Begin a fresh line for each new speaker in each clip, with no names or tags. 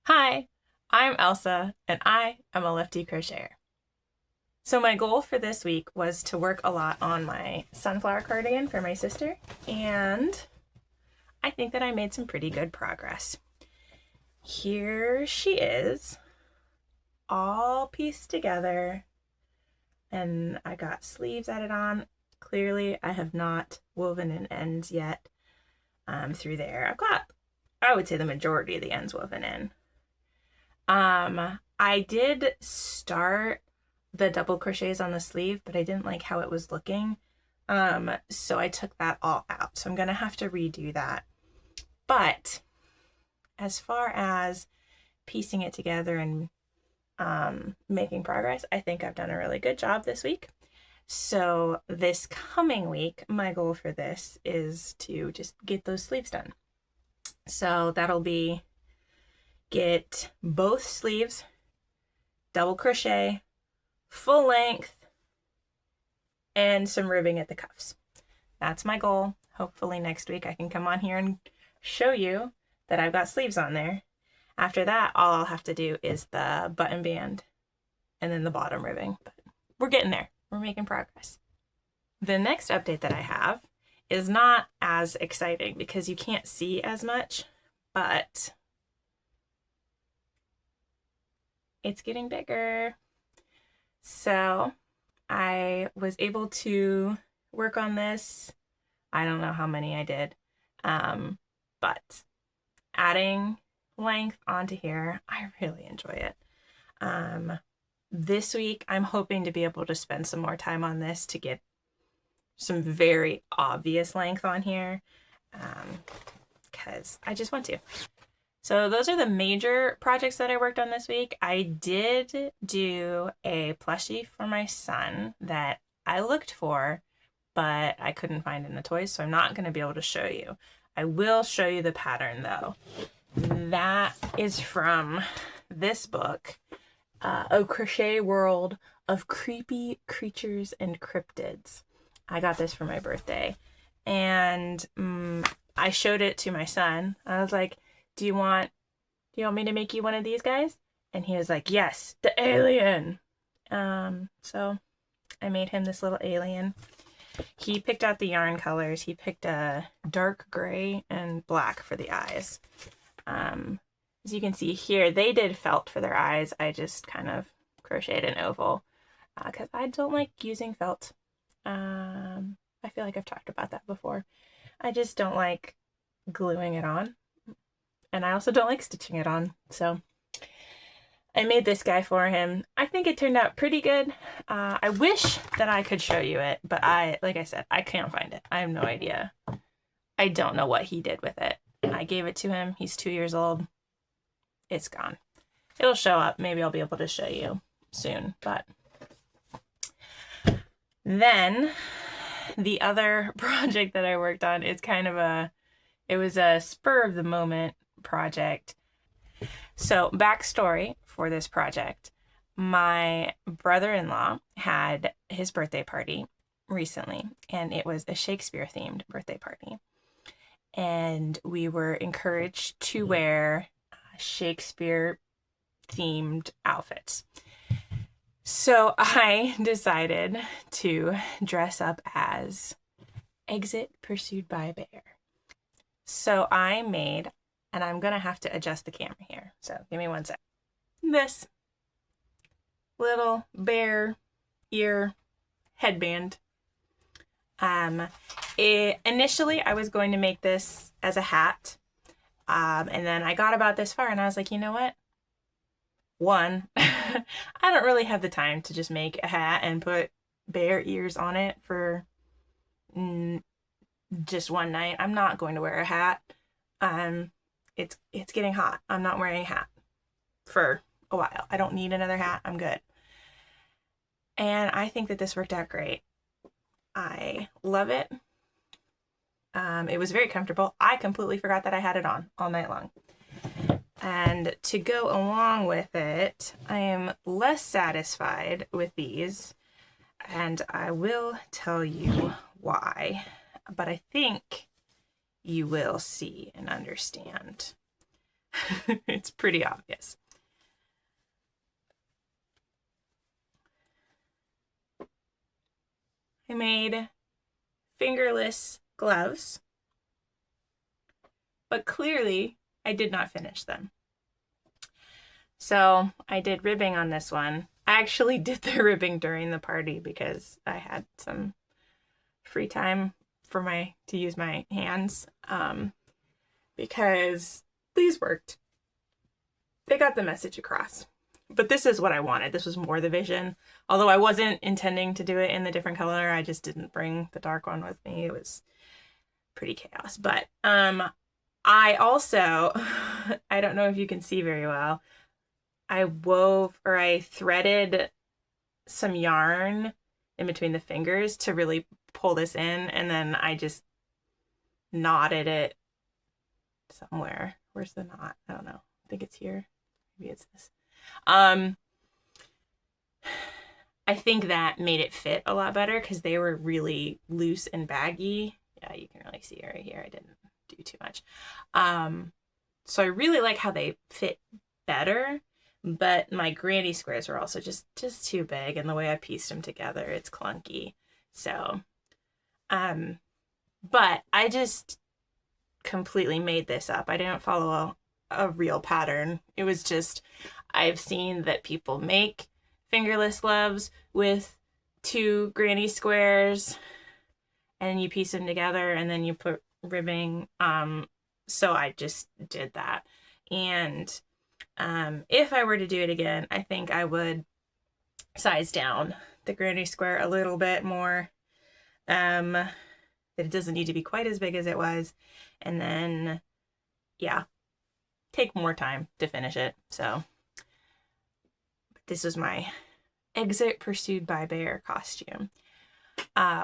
Hi, I'm Elsa, and I am a lefty crocheter. So my goal for this week was to work a lot on my sunflower cardigan for my sister, and I think that I made some pretty good progress. Here she is, all pieced together, and I got sleeves added on. Clearly, I have not woven in ends yet through there. I've got, I would say, the majority of the ends woven in. I did start the double crochets on the sleeve, but I didn't like how it was looking. So I took that all out. So I'm gonna have to redo that. But as far as piecing it together and making progress, I think I've done a really good job this week. So this coming week, my goal for this is to just get those sleeves done. So that'll be get both sleeves, double crochet, full length, and some ribbing at the cuffs. That's my goal. Hopefully next week I can come on here and show you that I've got sleeves on there. After that, all I'll have to do is the button band and then the bottom ribbing. But we're getting there. We're making progress. The next update that I have is not as exciting because you can't see as much, but it's getting bigger. So I was able to work on this. I don't know how many I did, but adding length onto here, I really enjoy it. This week, I'm hoping to be able to spend some more time on this to get some very obvious length on here, because I just want to. So those are the major projects that I worked on this week. I did do a plushie for my son that I looked for, but I couldn't find in the toys, so I'm not going to be able to show you. I will show you the pattern though. That is from this book, A Crochet World of Creepy Creatures and Cryptids. I got this for my birthday, and I showed it to my son. I was like, do you want me to make you one of these guys? And he was like, yes, the alien. So I made him this little alien. He picked out the yarn colors. He picked a dark gray and black for the eyes. As you can see here, they did felt for their eyes. I just kind of crocheted an oval because I don't like using felt. I feel like I've talked about that before. I just don't like gluing it on. And I also don't like stitching it on. So I made this guy for him. I think it turned out pretty good. I wish that I could show you it, but like I said, I can't find it. I have no idea. I don't know what he did with it. I gave it to him. He's 2 years old. It's gone. It'll show up. Maybe I'll be able to show you soon. But then the other project that I worked on is it was a spur of the moment project. So backstory for this project, my brother-in-law had his birthday party recently, and it was a Shakespeare themed birthday party. And we were encouraged to wear Shakespeare themed outfits. So I decided to dress up as Exit Pursued by a Bear. So I made, and I'm gonna have to adjust the camera here, so give me one sec. This little bear ear headband. Initially I was going to make this as a hat, and then I got about this far and I was like, you know what? One, I don't really have the time to just make a hat and put bear ears on it for just one night. I'm not going to wear a hat. It's getting hot. I'm not wearing a hat for a while. I don't need another hat. I'm good. And I think that this worked out great. I love it. It was very comfortable. I completely forgot that I had it on all night long. And to go along with it, I am less satisfied with these, and I will tell you why, but I think you will see and understand. It's pretty obvious. I made fingerless gloves, but clearly I did not finish them. So I did ribbing on this one. I actually did the ribbing during the party because I had some free time to use my hands, because these worked. They got the message across. But this is what I wanted. This was more the vision. Although I wasn't intending to do it in the different color, I just didn't bring the dark one with me. It was pretty chaos. But I also, I don't know if you can see very well, I threaded some yarn in between the fingers to really pull this in, and then I just knotted it somewhere. Where's the knot? I don't know. I think it's here. Maybe it's this. I think that made it fit a lot better because they were really loose and baggy. Yeah, you can really see it right here. I didn't do too much. So I really like how they fit better, but my granny squares were also just too big, and the way I pieced them together, it's clunky. So, but I just completely made this up. I didn't follow a real pattern. It was just, I've seen that people make fingerless gloves with 2 granny squares and you piece them together and then you put ribbing. So I just did that. And if I were to do it again, I think I would size down the granny square a little bit more. That it doesn't need to be quite as big as it was. And then, yeah, take more time to finish it. So this was my Exit Pursued by Bear costume.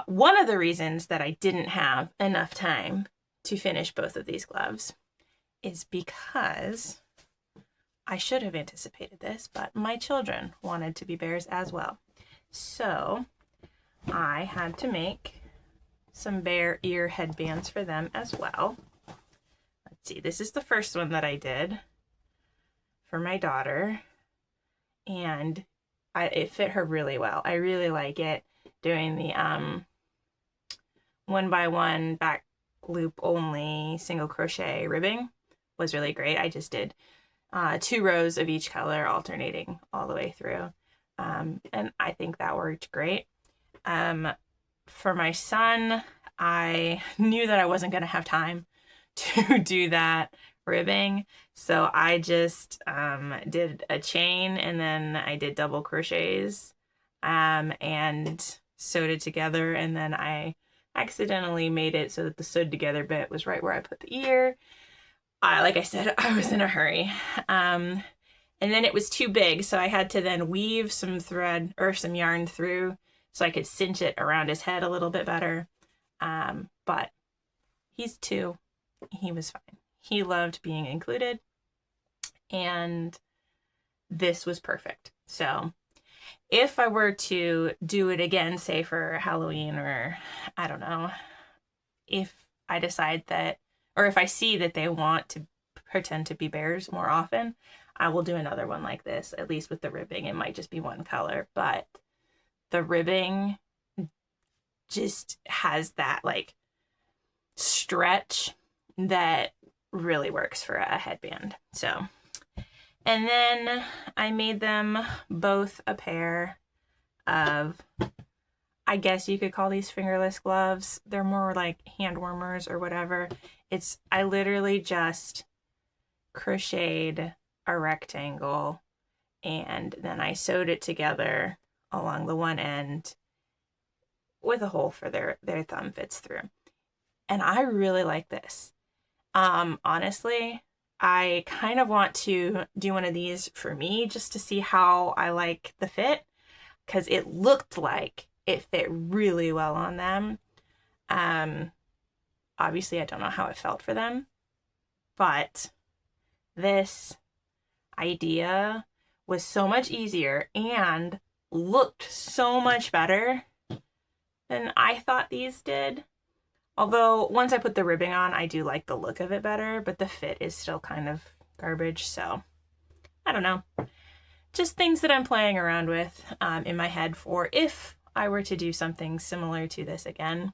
One of the reasons that I didn't have enough time to finish both of these gloves is because I should have anticipated this, but my children wanted to be bears as well. So I had to make some bear ear headbands for them as well. Let's see, this is the first one that I did for my daughter, and it fit her really well. I really like it. Doing the 1x1 back loop only single crochet ribbing was really great. I just did 2 rows of each color alternating all the way through, and I think that worked great. For my son, I knew that I wasn't going to have time to do that ribbing, so I just did a chain, and then I did double crochets and sewed it together, and then I accidentally made it so that the sewed together bit was right where I put the ear. Like I said, I was in a hurry. And then it was too big, so I had to then weave some thread or some yarn through so I could cinch it around his head a little bit better. But he's 2. He was fine. He loved being included, and this was perfect. So if I were to do it again, say for Halloween, or I don't know, if I decide that, or if I see that they want to pretend to be bears more often, I will do another one like this, at least with the ribbing. It might just be one color, but the ribbing just has that like stretch that really works for a headband. So, and then I made them both a pair of, I guess you could call these fingerless gloves. They're more like hand warmers or whatever. I literally just crocheted a rectangle and then I sewed it together along the one end with a hole for their thumb fits through. And I really like this. Honestly, I kind of want to do one of these for me just to see how I like the fit, because it looked like it fit really well on them. Obviously, I don't know how it felt for them, but this idea was so much easier and looked so much better than I thought these did. Although once I put the ribbing on, I do like the look of it better, but the fit is still kind of garbage. So I don't know. Just things that I'm playing around with in my head for if I were to do something similar to this again.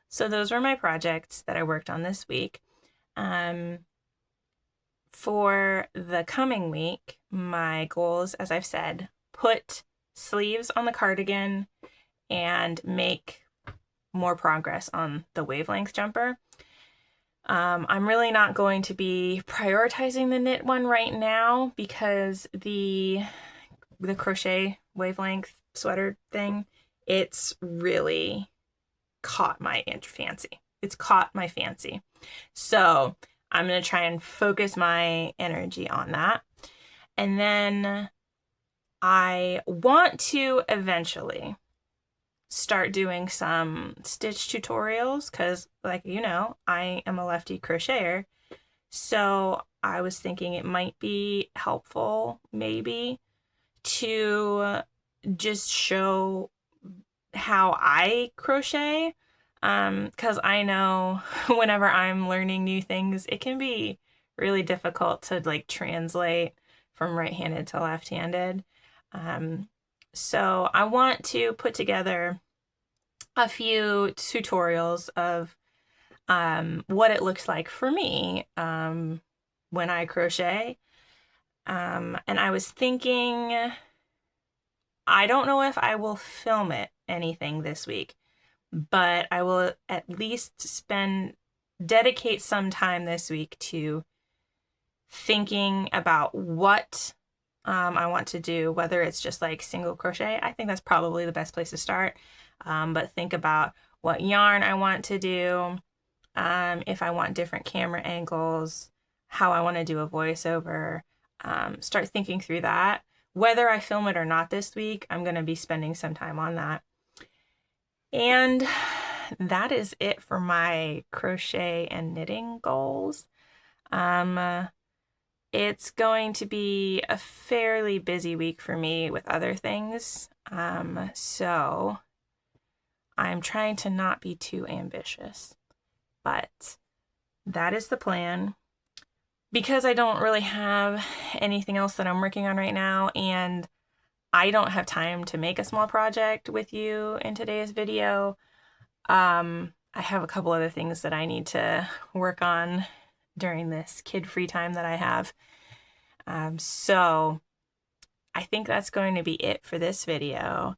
So those were my projects that I worked on this week. For the coming week, my goals, as I've said, put sleeves on the cardigan and make more progress on the wavelength jumper. I'm really not going to be prioritizing the knit one right now because the crochet wavelength sweater thing, it's really caught my fancy. It's caught my fancy. So I'm going to try and focus my energy on that. And then I want to eventually start doing some stitch tutorials because, like you know, I am a lefty crocheter. So I was thinking it might be helpful maybe to just show how I crochet, because I know whenever I'm learning new things, it can be really difficult to like translate from right-handed to left-handed. So I want to put together a few tutorials of what it looks like for me when I crochet. And I was thinking, I don't know if I will film it anything this week, but I will at least dedicate some time this week to thinking about what I want to do, whether it's just like single crochet. I think that's probably the best place to start. But think about what yarn I want to do, if I want different camera angles, how I want to do a voiceover. Start thinking through that. Whether I film it or not this week, I'm going to be spending some time on that. And that is it for my crochet and knitting goals. It's going to be a fairly busy week for me with other things. So I'm trying to not be too ambitious, but that is the plan. Because I don't really have anything else that I'm working on right now, and I don't have time to make a small project with you in today's video, I have a couple other things that I need to work on during this kid-free time that I have. So I think that's going to be it for this video.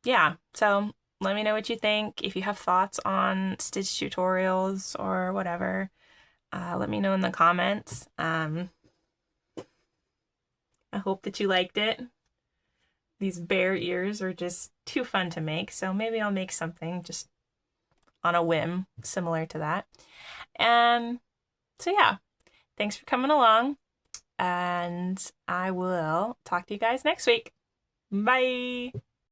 Yeah, so let me know what you think. If you have thoughts on stitch tutorials or whatever, let me know in the comments. I hope that you liked it. These bear ears are just too fun to make, so maybe I'll make something just on a whim similar to that. And so yeah, thanks for coming along, and I will talk to you guys next week. Bye!